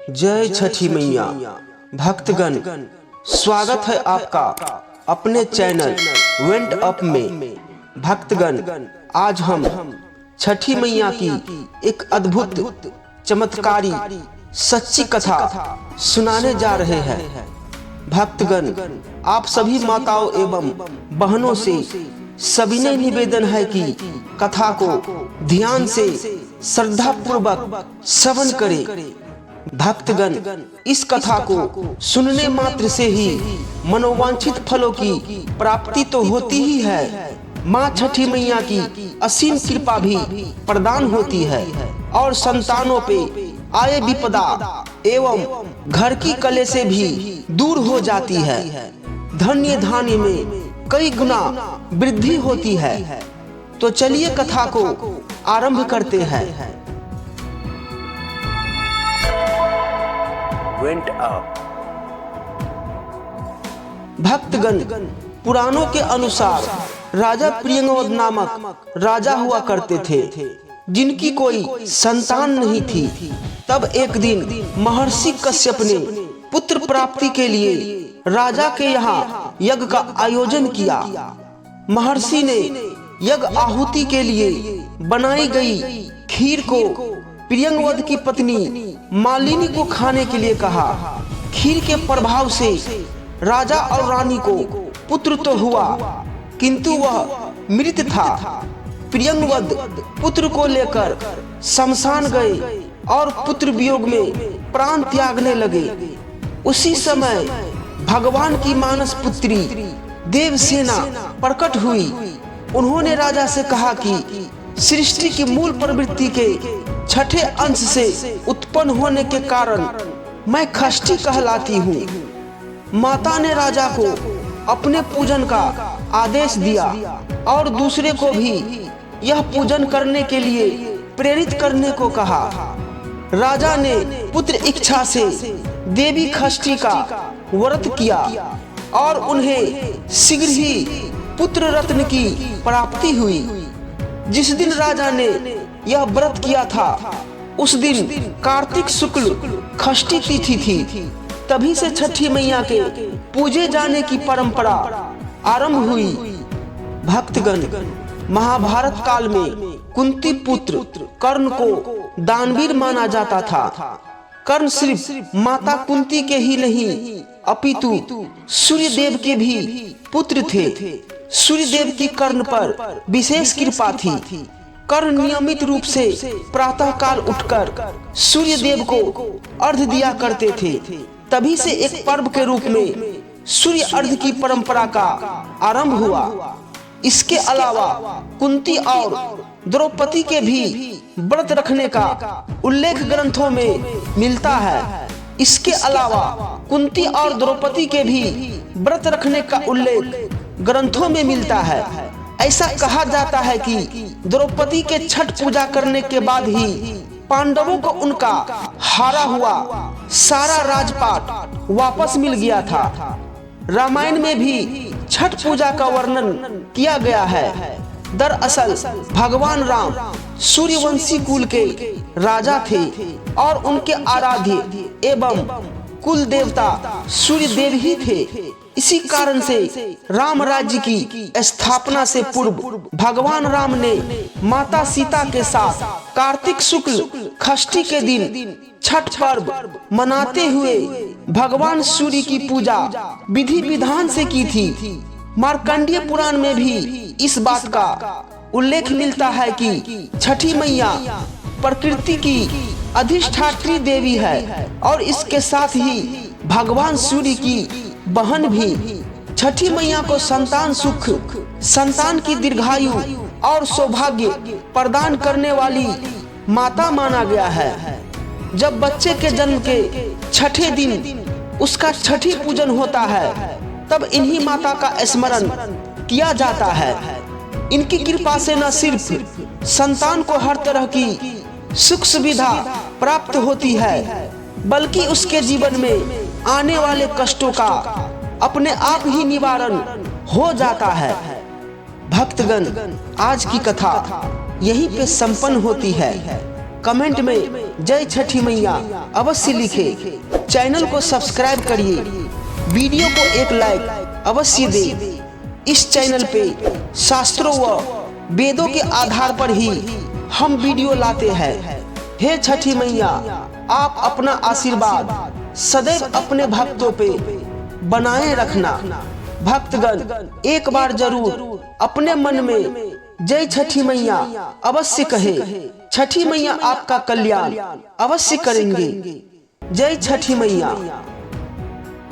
जय छठी मैया। भक्तगण, स्वागत है आपका अपने चैनल वेंट अप में। भक्तगण, आज हम छठी मैया की एक अद्भुत चमत्कारी सच्ची कथा सुनाने जा रहे हैं। भक्तगण, आप सभी माताओं एवं बहनों से सविनय निवेदन है कि कथा को ध्यान से श्रद्धा पूर्वक श्रवण करें। भक्तगण, इस कथा को सुनने मात्र से ही मनोवांछित फलों की प्राप्ति तो होती ही है, माँ छठी मैया की असीम कृपा भी प्रदान होती है और संतानों पे आए विपदा एवं घर की कलेशें भी दूर हो जाती है। धन्य धान्य में कई गुना वृद्धि होती है। तो चलिए कथा को आरंभ करते हैं। Went up. भक्तगण, पुराणों के अनुसार राजा प्रियंगवद नामक राजा हुआ करते थे, जिनकी कोई संतान नहीं थी। तब एक दिन महर्षि कश्यप ने पुत्र प्राप्ति के लिए राजा के यहाँ यज्ञ का आयोजन किया। महर्षि ने यज्ञ आहुति के लिए बनाई गई खीर को प्रियंगवद की पत्नी मालिनी को खाने के लिए कहा। खीर के प्रभाव से राजा और रानी को पुत्र तो हुआ, किंतु वह मृत था। प्रियंगवद पुत्र को लेकर शमशान गए और पुत्र वियोग में प्राण त्यागने लगे। उसी समय भगवान की मानस पुत्री देवसेना प्रकट हुई। उन्होंने राजा से कहा कि सृष्टि की मूल प्रवृत्ति के छठे अंश से उत्पन्न होने के कारण मैं खष्टी कहलाती हूँ। माता ने राजा को अपने पूजन का आदेश दिया और दूसरे को भी यह पूजन करने के लिए प्रेरित करने को कहा। राजा ने पुत्र इच्छा से देवी खष्टी का व्रत किया और उन्हें शीघ्र ही पुत्र रत्न की प्राप्ति हुई। जिस दिन राजा ने यह व्रत किया था, उस दिन कार्तिक शुक्ल खष्टी तिथि थी। तभी से छठी मैया के पूजे जाने की परंपरा आरंभ हुई। भक्तगण, महाभारत काल में कुंती पुत्र कर्ण को दानवीर माना जाता था। कर्ण सिर्फ माता कुंती के ही नहीं, अपितु सूर्य देव के भी पुत्र थे। सूर्य देव की कर्ण पर विशेष कृपा थी। कर्ण नियमित रूप से प्रातः काल उठकर सूर्य देव को अर्घ्य दिया करते थे। तभी से एक पर्व के रूप में सूर्य अर्घ्य की परंपरा का आरंभ हुआ। इसके अलावा कुंती और द्रौपदी के भी व्रत रखने का उल्लेख ग्रंथों में मिलता है। इसके अलावा कुंती और द्रौपदी के भी व्रत रखने का उल्लेख ग्रंथों में मिलता है। ऐसा कहा जाता है कि द्रौपदी के छठ पूजा करने के बाद ही पांडवों को उनका हारा हुआ सारा राजपाट वापस मिल गया था। रामायण में भी छठ पूजा का वर्णन किया गया है। दरअसल भगवान राम सूर्यवंशी कुल के राजा थे और उनके आराध्य एवं कुल देवता सूर्य देव ही थे। इसी कारण से राम राज्य की स्थापना से पूर्व भगवान राम ने माता सीता के साथ कार्तिक शुक्ल खष्टी के दिन छठ पर्व मनाते हुए भगवान सूर्य की पूजा विधि विधान से की थी। मार्कंडेय पुराण में भी इस बात का उल्लेख मिलता है कि छठी मैया प्रकृति की अधिष्ठात्री देवी है और इसके साथ ही भगवान सूर्य की बहन भी। छठी मैया को संतान सुख, संतान की दीर्घायु और सौभाग्य प्रदान करने वाली माता माना गया है। जब बच्चे के जन्म के छठे दिन उसका छठी पूजन होता है, तब इन्हीं माता का स्मरण किया जाता है। इनकी कृपा से न सिर्फ संतान को हर तरह की सुख सुविधा प्राप्त होती है, बल्कि उसके जीवन में आने वाले कष्टों का अपने आप ही निवारण हो जाता है। भक्तगण, आज की कथा यहीं पे संपन्न होती है। कमेंट में जय छठी मैया अवश्य लिखें। चैनल को सब्सक्राइब करिए, वीडियो को एक लाइक अवश्य दें। इस चैनल पे शास्त्रों व वेदों के आधार पर ही हम वीडियो लाते हैं। हे छठी मैया, आप अपना आशीर्वाद सदैव अपने भक्तों पे बनाए रखना। भक्तगण एक बार जरूर अपने मन में जय छठी मैया अवश्य कहे। छठी मैया आपका कल्याण अवश्य करेंगे। जय छठी मैया।